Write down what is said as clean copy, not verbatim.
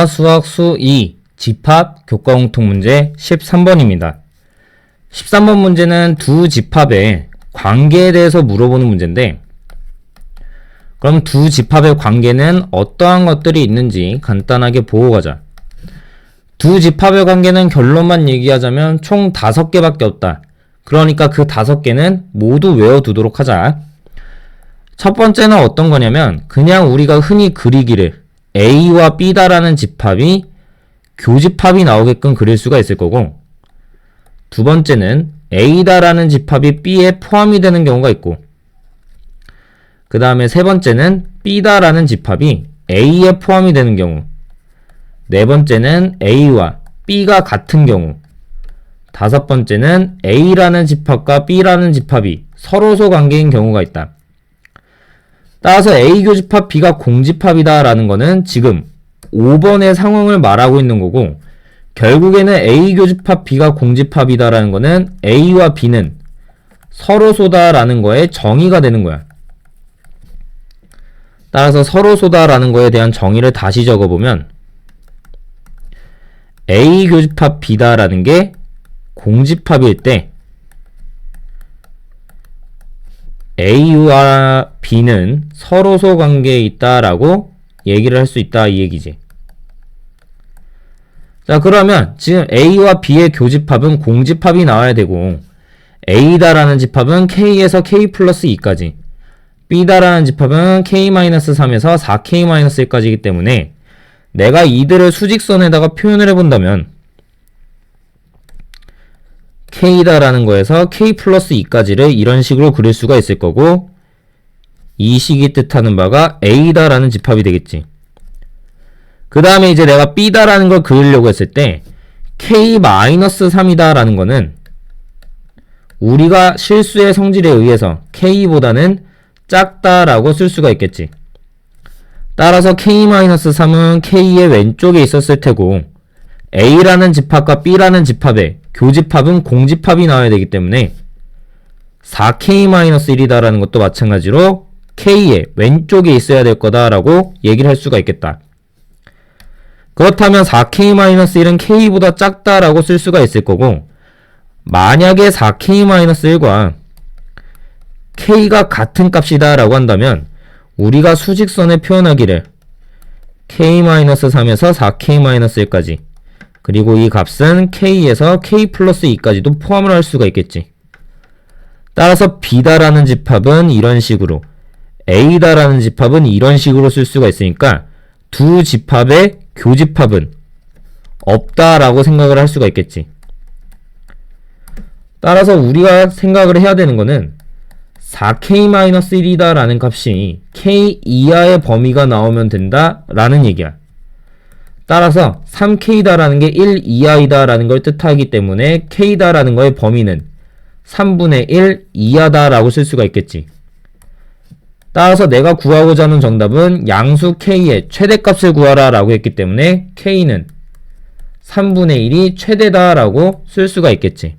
수학 수2 집합 교과공통 문제 13번입니다. 13번 문제는 두 집합의 관계에 대해서 물어보는 문제인데, 그럼 두 집합의 관계는 어떠한 것들이 있는지 간단하게 보고 가자. 두 집합의 관계는 결론만 얘기하자면 총 5개밖에 없다. 그러니까 그 5개는 모두 외워두도록 하자. 첫 번째는 어떤 거냐면 그냥 우리가 흔히 그리기를 A와 B다라는 집합이 교집합이 나오게끔 그릴 수가 있을 거고, 두 번째는 A다라는 집합이 B에 포함이 되는 경우가 있고, 그 다음에 세 번째는 B다라는 집합이 A에 포함이 되는 경우, 네 번째는 A와 B가 같은 경우, 다섯 번째는 A라는 집합과 B라는 집합이 서로소 관계인 경우가 있다. 따라서 A 교집합 B가 공집합이다 라는 거는 지금 5번의 상황을 말하고 있는 거고, 결국에는 A 교집합 B가 공집합이다 라는 거는 A와 B는 서로소다 라는 거에 정의가 되는 거야. 따라서 서로소다 라는 거에 대한 정의를 다시 적어보면 A 교집합 B다 라는 게 공집합일 때 A와 B는 서로소 관계에 있다라고 얘기를 할 수 있다 이 얘기지. 자, 그러면 지금 A와 B의 교집합은 공집합이 나와야 되고, A다라는 집합은 K에서 K 플러스 2까지, B다라는 집합은 K-3에서 4K-1까지이기 때문에 내가 이들을 수직선에다가 표현을 해본다면 K다라는 거에서 K 플러스 2까지를 이런 식으로 그릴 수가 있을 거고, 이 식이 뜻하는 바가 A다라는 집합이 되겠지. 그 다음에 이제 내가 B다라는 걸 그리려고 했을 때 K-3이다 라는 거는 우리가 실수의 성질에 의해서 K보다는 작다라고 쓸 수가 있겠지. 따라서 K-3은 K의 왼쪽에 있었을 테고, A라는 집합과 B라는 집합의 교집합은 공집합이 나와야 되기 때문에 4K-1이다 라는 것도 마찬가지로 K의 왼쪽에 있어야 될 거다라고 얘기를 할 수가 있겠다. 그렇다면 4K-1은 K보다 작다라고 쓸 수가 있을 거고, 만약에 4K-1과 K가 같은 값이다 라고 한다면 우리가 수직선에 표현하기를 K-3에서 4K-1까지, 그리고 이 값은 K에서 K 플러스 2까지도 포함을 할 수가 있겠지. 따라서 B다라는 집합은 이런 식으로, A다라는 집합은 이런 식으로 쓸 수가 있으니까 두 집합의 교집합은 없다라고 생각을 할 수가 있겠지. 따라서 우리가 생각을 해야 되는 거는 4K-1이다 라는 값이 K 이하의 범위가 나오면 된다 라는 얘기야. 따라서 3K다 라는 게 1 이하이다 라는 걸 뜻하기 때문에 K다 라는 거의 범위는 3분의 1 이하다 라고 쓸 수가 있겠지. 따라서 내가 구하고자 하는 정답은 양수 K의 최대값을 구하라 라고 했기 때문에 K는 3분의 1이 최대다 라고 쓸 수가 있겠지.